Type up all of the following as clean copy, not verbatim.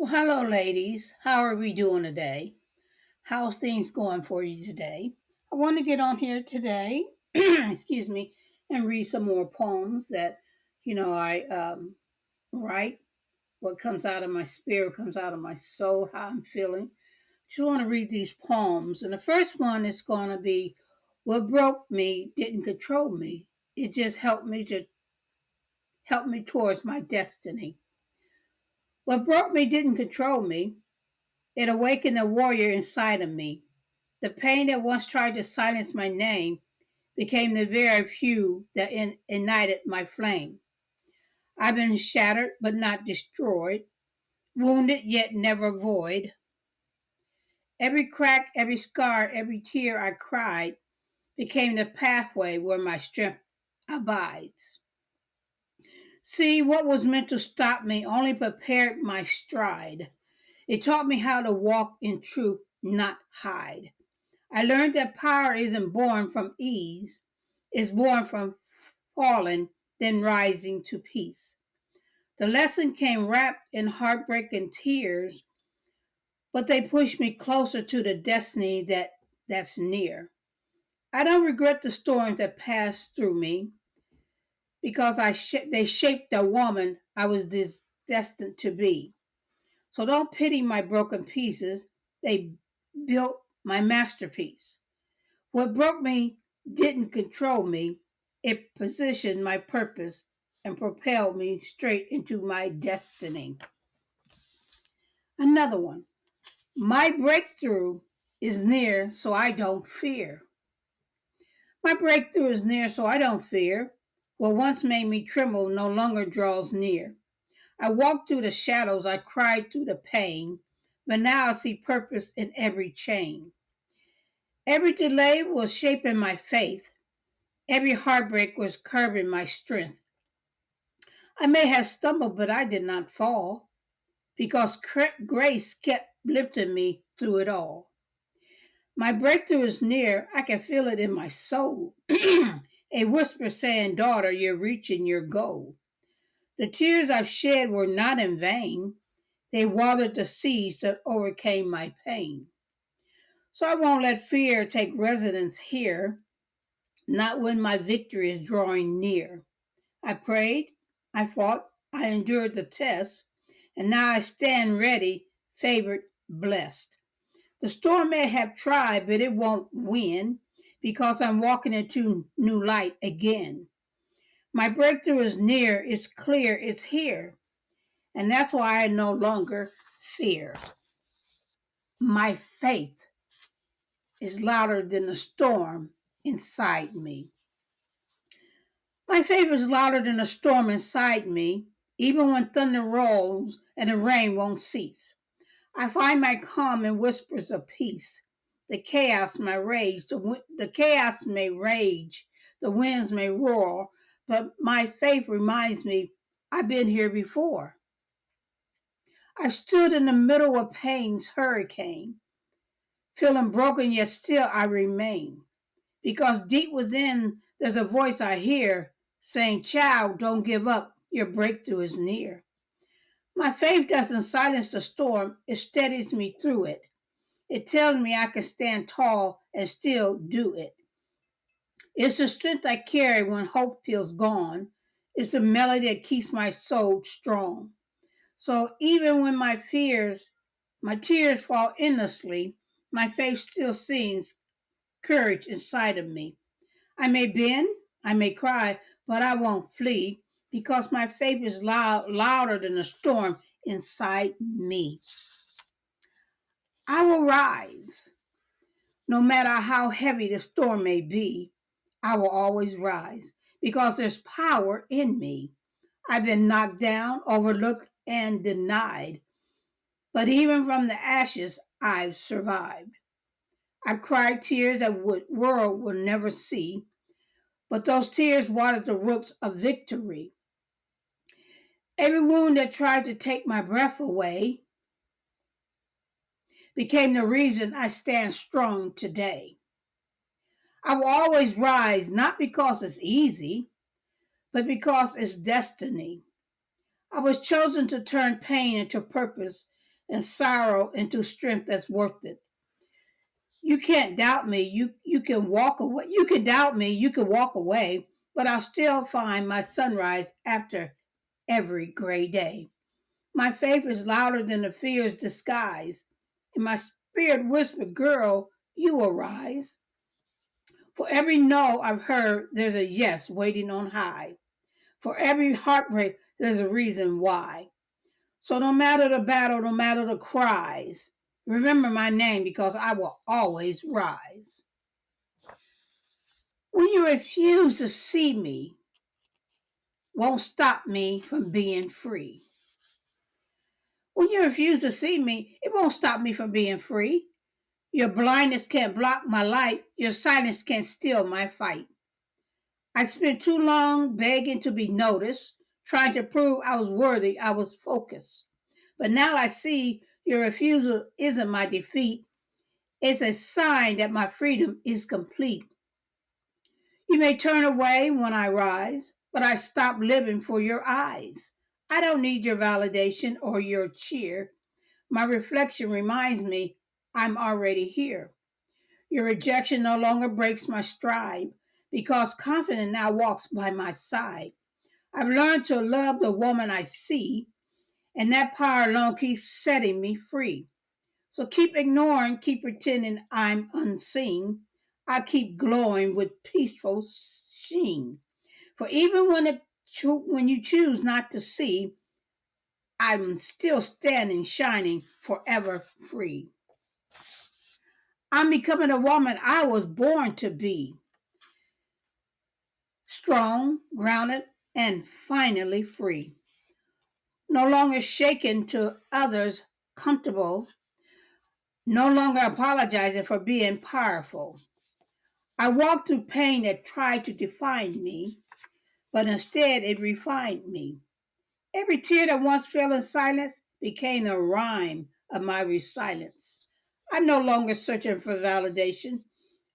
Well, hello, ladies. How are we doing today? How's things going for you today? I want to get on here today, excuse me, and read some more poems that, I write. What comes out of my spirit comes out of my soul, how I'm feeling. Just want to read these poems. And the first one is going to be What Broke Me Didn't Control Me. It just help me towards my destiny. What broke me didn't control me. It awakened a warrior inside of me. The pain that once tried to silence my name became the very fuel that ignited my flame. I've been shattered but not destroyed, wounded yet never void. Every crack, every scar, every tear I cried became the pathway where my strength abides. See, what was meant to stop me only prepared my stride. It taught me how to walk in truth, not hide. I learned that power isn't born from ease, it's born from falling, then rising to peace. The lesson came wrapped in heartbreak and tears, but they pushed me closer to the destiny that's near. I don't regret the storms that passed through me because they shaped the woman I was destined to be. So don't pity my broken pieces. They built my masterpiece. What broke me didn't control me. It positioned my purpose and propelled me straight into my destiny. Another one. My breakthrough is near, so I don't fear. My breakthrough is near, so I don't fear. What once made me tremble no longer draws near. I walked through the shadows, I cried through the pain, but now I see purpose in every chain. Every delay was shaping my faith. Every heartbreak was curbing my strength. I may have stumbled, but I did not fall because grace kept lifting me through it all. My breakthrough is near. I can feel it in my soul. A whisper saying, Daughter, you're reaching your goal. The tears I've shed were not in vain. They watered the seas that overcame my pain. So I won't let fear take residence here, not when my victory is drawing near. I prayed, I fought, I endured the test, and now I stand ready, favored, blessed. The storm may have tried, but it won't win because I'm walking into new light again. My breakthrough is near, it's clear, it's here, and that's why I no longer fear. My faith is louder than the storm inside me. My faith is louder than a storm inside me, even when thunder rolls and the rain won't cease. I find my calm in whispers of peace. The chaos may rage, the chaos may rage, the winds may roar, but my faith reminds me I've been here before. I stood in the middle of pain's hurricane, feeling broken, yet still I remain. Because deep within, there's a voice I hear saying, Child, don't give up. Your breakthrough is near. My faith doesn't silence the storm, it steadies me through it. It tells me I can stand tall and still do it. It's the strength I carry when hope feels gone. It's the melody that keeps my soul strong. So even when my tears fall endlessly, my faith still sings courage inside of me. I may bend, I may cry, but I won't flee because my faith is louder than the storm inside me. I will rise. No matter how heavy the storm may be, I will always rise because there's power in me. I've been knocked down, overlooked, and denied, but even from the ashes, I've survived. I've cried tears that the world will never see, but those tears watered the roots of victory. Every wound that tried to take my breath away became the reason I stand strong today. I will always rise, not because it's easy, but because it's destiny. I was chosen to turn pain into purpose, and sorrow into strength that's worth it. You can't doubt me. You can walk away. You can doubt me. You can walk away, but I'll still find my sunrise after every gray day. My faith is louder than the fear's disguise. And my spirit whispered, girl, you will rise. For every no I've heard, there's a yes waiting on high. For every heartbreak, there's a reason why. So no matter the battle, no matter the cries, remember my name because I will always rise. When you refuse to see me, won't stop me from being free. When you refuse to see me, it won't stop me from being free. Your blindness can't block my light. Your silence can't steal my fight. I spent too long begging to be noticed, trying to prove I was worthy, I was focused. But now I see your refusal isn't my defeat. It's a sign that my freedom is complete. You may turn away when I rise, but I stop living for your eyes. I don't need your validation or your cheer. My reflection reminds me I'm already here. Your rejection no longer breaks my stride because confidence now walks by my side. I've learned to love the woman I see, and that power alone keeps setting me free. So keep ignoring, keep pretending I'm unseen. I keep glowing with peaceful sheen. For even when you choose not to see, I'm still standing, shining, forever free. I'm becoming a woman I was born to be. Strong, grounded, and finally free. No longer shaken to others, comfortable, no longer apologizing for being powerful. I walked through pain that tried to define me, but instead it refined me. Every tear that once fell in silence became the rhyme of my resilience. I'm no longer searching for validation.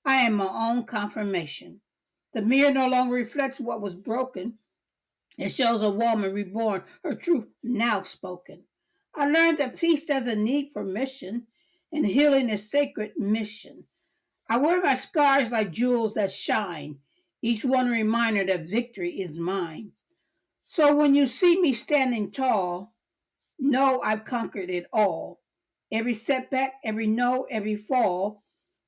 I am my own confirmation. The mirror no longer reflects what was broken. It shows a woman reborn, her truth now spoken. I learned that peace doesn't need permission, and healing is sacred mission. I wear my scars like jewels that shine, each one a reminder that victory is mine. So when you see me standing tall, know I've conquered it all. Every setback, every no, every fall,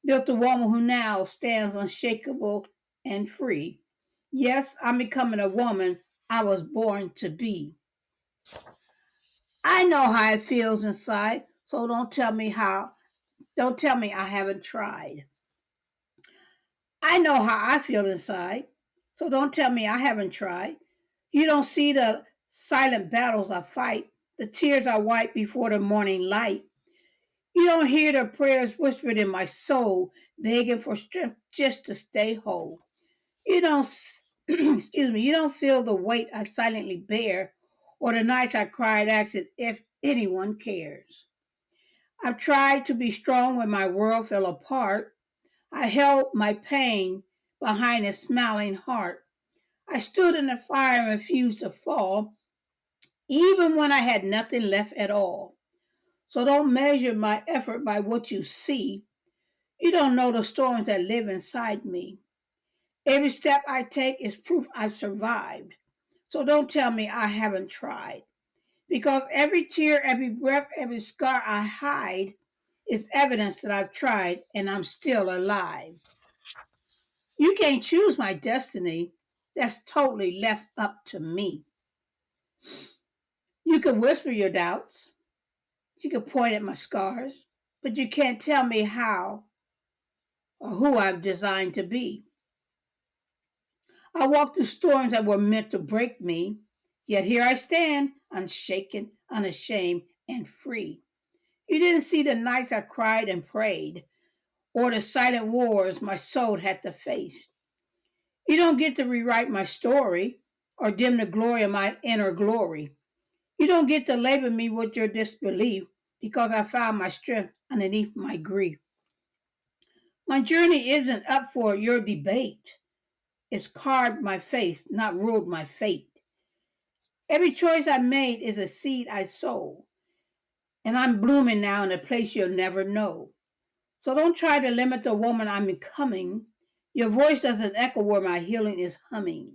built a woman who now stands unshakable and free. Yes, I'm becoming a woman I was born to be. I know how it feels inside, so don't tell me I haven't tried. I know how I feel inside, so don't tell me I haven't tried. You don't see the silent battles I fight, the tears I wipe before the morning light. You don't hear the prayers whispered in my soul, begging for strength just to stay whole. You don't, excuse me, you don't feel the weight I silently bear, or the nights I cried asking if anyone cares. I've tried to be strong when my world fell apart. I held my pain behind a smiling heart. I stood in the fire and refused to fall, even when I had nothing left at all. So don't measure my effort by what you see. You don't know the storms that live inside me. Every step I take is proof I've survived. So don't tell me I haven't tried. Because every tear, every breath, every scar I hide is evidence that I've tried and I'm still alive. You can't choose my destiny. That's totally left up to me. You can whisper your doubts. You can point at my scars. But you can't tell me how or who I'm designed to be. I walked through storms that were meant to break me. Yet here I stand, unshaken, unashamed, and free. You didn't see the nights I cried and prayed, or the silent wars my soul had to face. You don't get to rewrite my story or dim the glory of my inner glory. You don't get to label me with your disbelief because I found my strength underneath my grief. My journey isn't up for your debate. It's carved my face, not ruled my fate. Every choice I made is a seed I sow. and I'm blooming now in a place you'll never know. So don't try to limit the woman I'm becoming. Your voice doesn't echo where my healing is humming.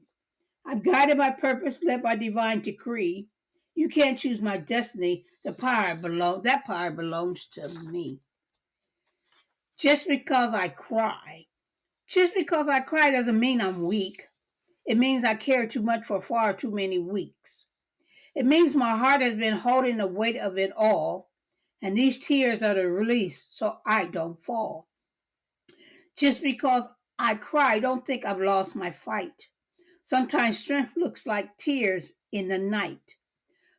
I'm guided by purpose, led by divine decree. You can't choose my destiny. That power belongs to me. Just because I cry. Just because I cry doesn't mean I'm weak. It means I care too much for far too many weeks. It means my heart has been holding the weight of it all, and these tears are the release so I don't fall. Just because I cry, don't think I've lost my fight. Sometimes strength looks like tears in the night.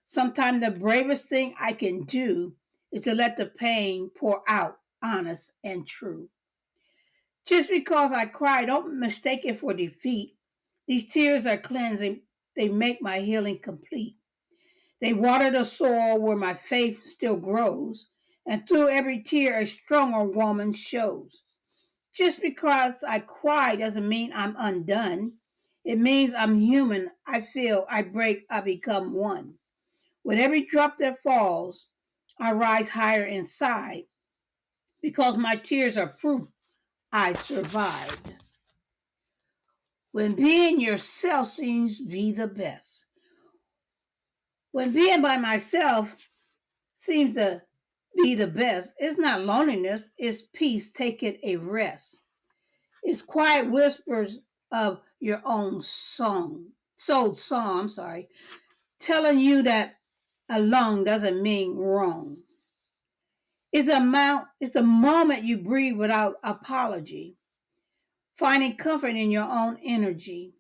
Sometimes the bravest thing I can do is to let the pain pour out, honest and true. Just because I cry, don't mistake it for defeat. These tears are cleansing, they make my healing complete. They water the soil where my faith still grows, and through every tear, a stronger woman shows. Just because I cry doesn't mean I'm undone. It means I'm human. I feel, I break, I become one. With every drop that falls, I rise higher inside because my tears are proof I survived. When being yourself seems to be the best. When being by myself seems to be the best, it's not loneliness, it's peace taking a rest. It's quiet whispers of your own I'm sorry, telling you that alone doesn't mean wrong. It's the moment you breathe without apology, finding comfort in your own energy.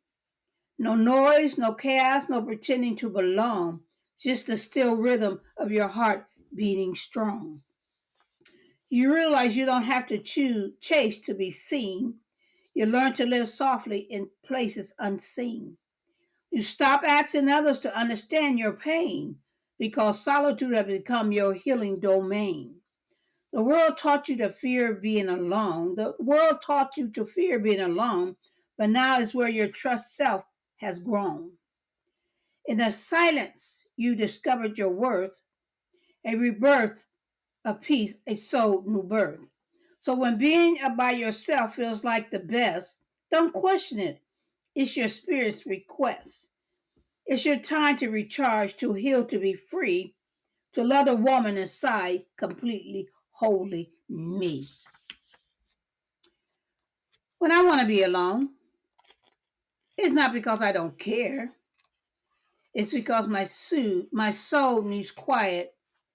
No noise, no chaos, no pretending to belong, just the still rhythm of your heart beating strong. You realize you don't have to chase to be seen. You learn to live softly in places unseen. You stop asking others to understand your pain because solitude has become your healing domain. The world taught you to fear being alone. The world taught you to fear being alone, but now is where your trust self has grown. In the silence, you discovered your worth, a rebirth, a peace, a soul new birth. So when being by yourself feels like the best, don't question it. It's your spirit's request. It's your time to recharge, to heal, to be free, to love the woman inside completely, wholly me. When I want to be alone, it's not because I don't care. It's because my soul needs quiet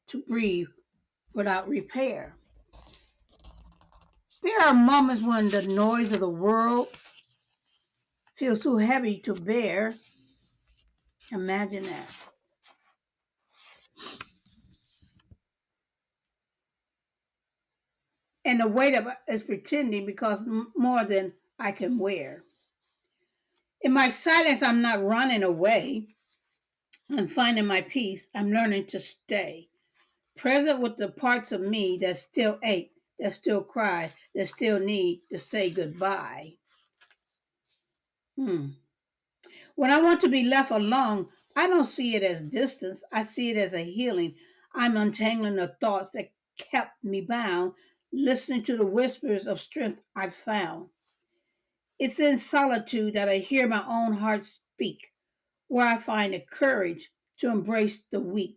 to breathe without repair. There are moments when the noise of the world feels too heavy to bear. Imagine that. And the weight of it is pretending because more than I can wear. In my silence, I'm not running away. I'm finding my peace. I'm learning to stay present with the parts of me that still ache, that still cry, that still need to say goodbye. Hmm. When I want to be left alone, I don't see it as distance. I see it as a healing. I'm untangling the thoughts that kept me bound, listening to the whispers of strength I've found. It's in solitude that I hear my own heart speak, where I find the courage to embrace the weak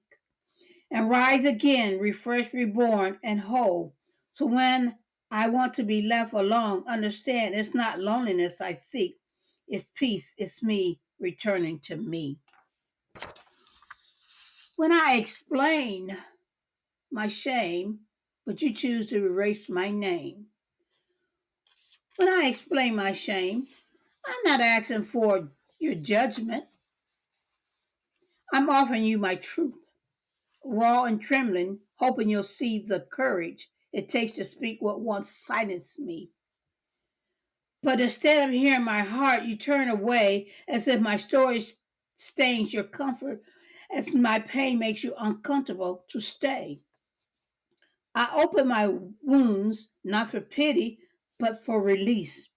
and rise again, refreshed, reborn, and whole. So when I want to be left alone, understand it's not loneliness I seek, it's peace, it's me returning to me. When I explain my shame, but you choose to erase my name. When I explain my shame, I'm not asking for your judgment. I'm offering you my truth, raw and trembling, hoping you'll see the courage it takes to speak what once silenced me. But instead of hearing my heart, you turn away as if my story stains your comfort, as my pain makes you uncomfortable to stay. I open my wounds not for pity, but for release.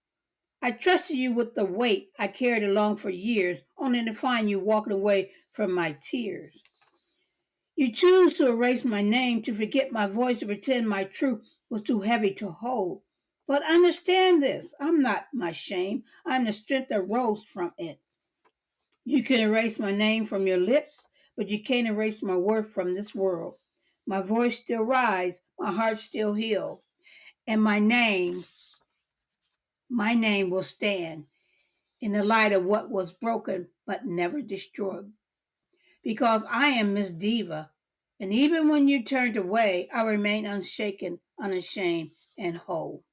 I trusted you with the weight I carried along for years, only to find you walking away from my tears. You choose to erase my name, to forget my voice, to pretend my truth was too heavy to hold. But understand this, I'm not my shame. I'm the strength that rose from it. You can erase my name from your lips, but you can't erase my worth from this world. My voice still rise, my heart still heal, and my name will stand in the light of what was broken but never destroyed. Because I am Miss Diva, and even when you turned away, I remain unshaken, unashamed, and whole.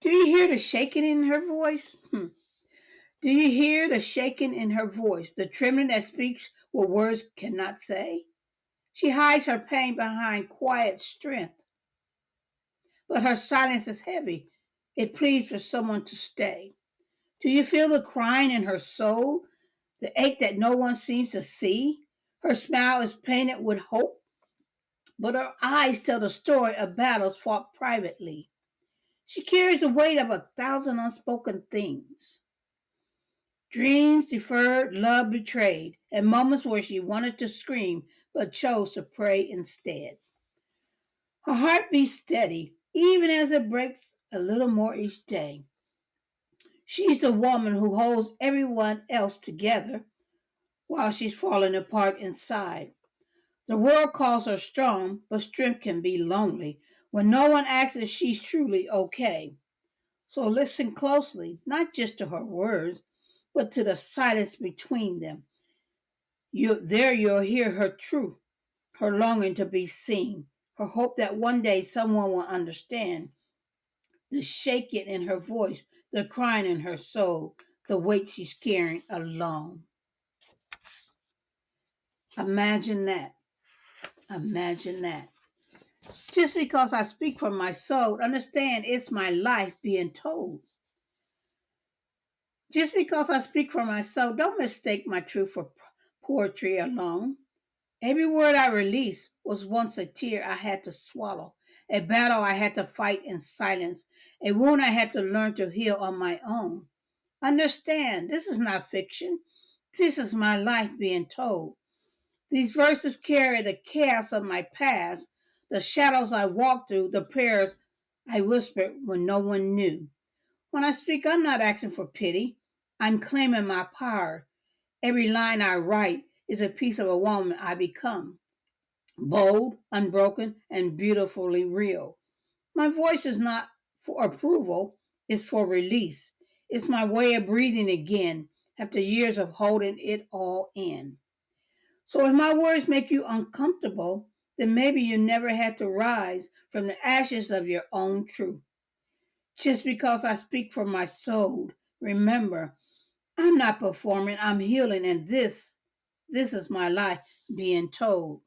Do you hear the shaking in her voice? Do you hear the shaking in her voice, the trembling that speaks what words cannot say? She hides her pain behind quiet strength, but her silence is heavy. It pleads for someone to stay. Do you feel the crying in her soul, the ache that no one seems to see? Her smile is painted with hope, but her eyes tell the story of battles fought privately. She carries the weight of 1,000 unspoken things. Dreams deferred, love betrayed, and moments where she wanted to scream but chose to pray instead. Her heart beats steady, even as it breaks a little more each day. She's the woman who holds everyone else together while she's falling apart inside. The world calls her strong, but strength can be lonely when no one asks if she's truly okay. So listen closely, not just to her words, but to the silence between them. You'll hear her truth, her longing to be seen, her hope that one day someone will understand, the shaking in her voice, the crying in her soul, the weight she's carrying alone. Imagine that. Imagine that. Just because I speak from my soul, understand it's my life being told. Just because I speak from my soul, don't mistake my truth for poetry alone. Every word I release was once a tear I had to swallow, a battle I had to fight in silence, a wound I had to learn to heal on my own. Understand, this is not fiction. This is my life being told. These verses carry the chaos of my past, the shadows I walked through, the prayers I whispered when no one knew. When I speak, I'm not asking for pity. I'm claiming my power. Every line I write is a piece of a woman I become, bold, unbroken, and beautifully real. My voice is not for approval, it's for release. It's my way of breathing again after years of holding it all in. So if my words make you uncomfortable, then maybe you never had to rise from the ashes of your own truth. Just because I speak from my soul, remember, I'm not performing, I'm healing, and this is my life being told.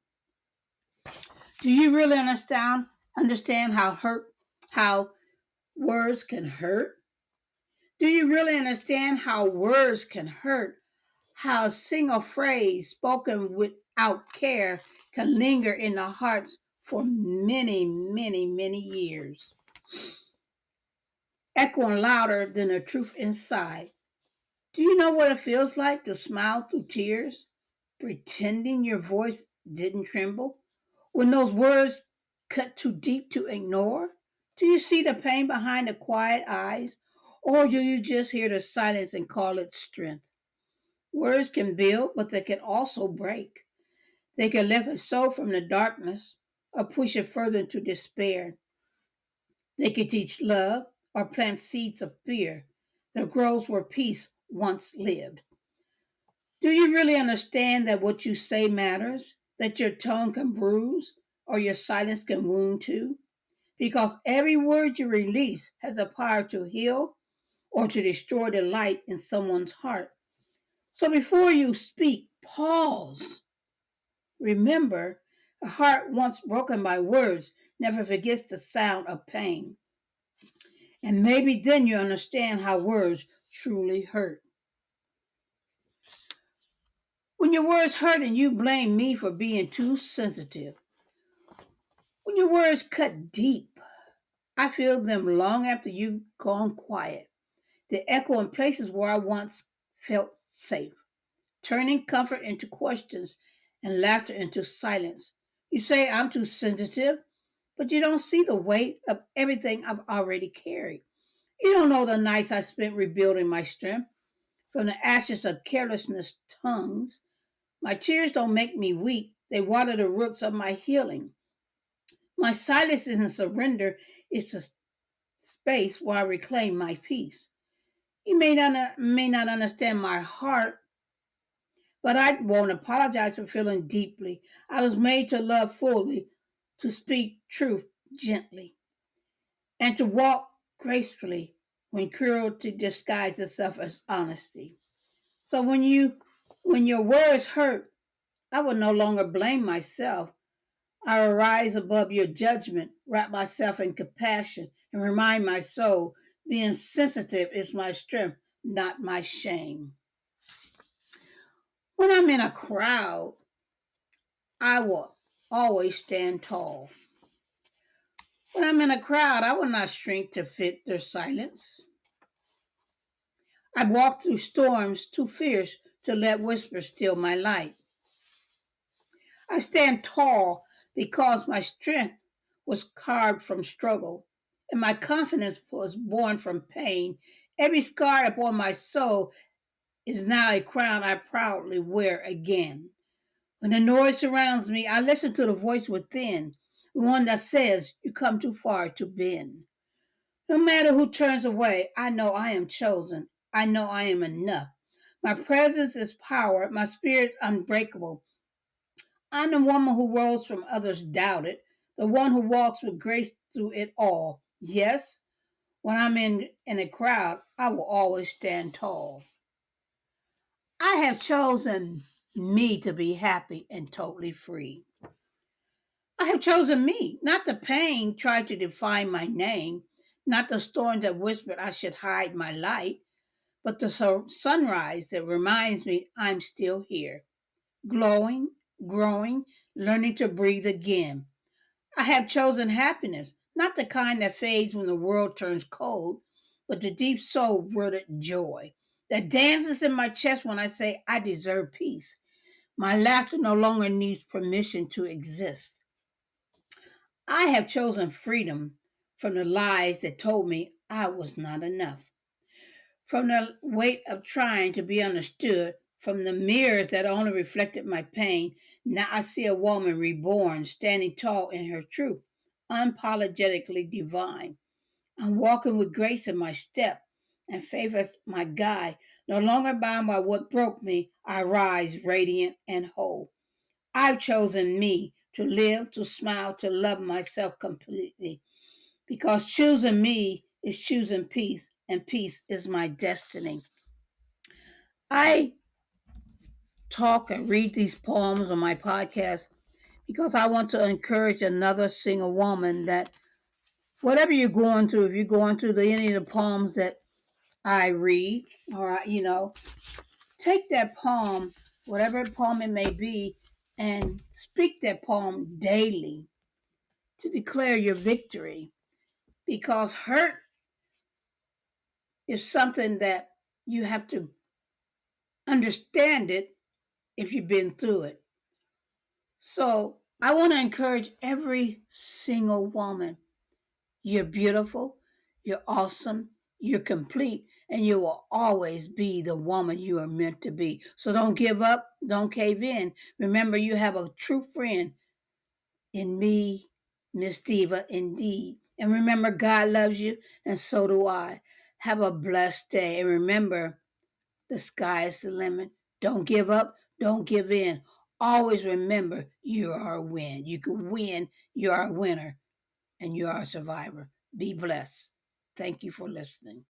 Do you really understand how words can hurt? Do you really understand how words can hurt? How a single phrase spoken without care can linger in the hearts for many, many, many years, echoing louder than the truth inside. Do you know what it feels like to smile through tears, pretending your voice didn't tremble? When those words cut too deep to ignore? Do you see the pain behind the quiet eyes? Or do you just hear the silence and call it strength? Words can build, but they can also break. They can lift a soul from the darkness or push it further into despair. They can teach love or plant seeds of fear that grows where peace once lived. Do you really understand that what you say matters? That your tone can bruise or your silence can wound too? Because every word you release has the power to heal or to destroy the light in someone's heart. So before you speak, pause. Remember, a heart once broken by words never forgets the sound of pain. And maybe then you understand how words truly hurt. When your words hurt and you blame me for being too sensitive, when your words cut deep, I feel them long after you've gone quiet. They echo in places where I once felt safe, turning comfort into questions and laughter into silence. You say I'm too sensitive, but you don't see the weight of everything I've already carried. You don't know the nights I spent rebuilding my strength from the ashes of carelessness tongues. My tears don't make me weak, they water the roots of my healing. My silence isn't surrender, it's a space where I reclaim my peace. You may not understand my heart, but I won't apologize for feeling deeply. I was made to love fully, to speak truth gently, and to walk gracefully when cruelty disguises itself as honesty. So when your words hurt, I will no longer blame myself. I will rise above your judgment, wrap myself in compassion, and remind my soul being sensitive is my strength, not my shame. When I'm in a crowd, I will always stand tall. When I'm in a crowd, I will not shrink to fit their silence. I walk through storms too fierce to let whispers steal my light. I stand tall because my strength was carved from struggle, and my confidence was born from pain. Every scar upon my soul is now a crown I proudly wear again. When the noise surrounds me, I listen to the voice within, the one that says, "You come too far to bend." No matter who turns away, I know I am chosen. I know I am enough. My presence is power. My spirit is unbreakable. I'm the woman who rose from others doubted, the one who walks with grace through it all. Yes, when I'm in a crowd, I will always stand tall. I have chosen me to be happy and totally free. I have chosen me, not the pain tried to define my name, not the storm that whispered I should hide my light, but the sunrise that reminds me I'm still here, glowing, growing, learning to breathe again. I have chosen happiness, not the kind that fades when the world turns cold, but the deep soul rooted joy that dances in my chest when I say I deserve peace. My laughter no longer needs permission to exist. I have chosen freedom from the lies that told me I was not enough, from the weight of trying to be understood, from the mirrors that only reflected my pain. Now I see a woman reborn, standing tall in her truth, unapologetically divine. I'm walking with grace in my step and faith as my guide. No longer bound by what broke me, I rise radiant and whole. I've chosen me to live, to smile, to love myself completely because choosing me is choosing peace, and peace is my destiny. I talk and read these poems on my podcast because I want to encourage another single woman that whatever you're going through, if you're going through any of the poems that I read, or take that poem, whatever poem it may be, and speak that poem daily to declare your victory because hurt is something that you have to understand it if you've been through it. So I want to encourage every single woman. You're beautiful, you're awesome, you're complete, and you will always be the woman you are meant to be. So don't give up, don't cave in. Remember, you have a true friend in me, Miss Diva, indeed. And remember, God loves you, and so do I. Have a blessed day. And remember, the sky is the limit. Don't give up. Don't give in. Always remember you are a win. You can win. You are a winner and you are a survivor. Be blessed. Thank you for listening.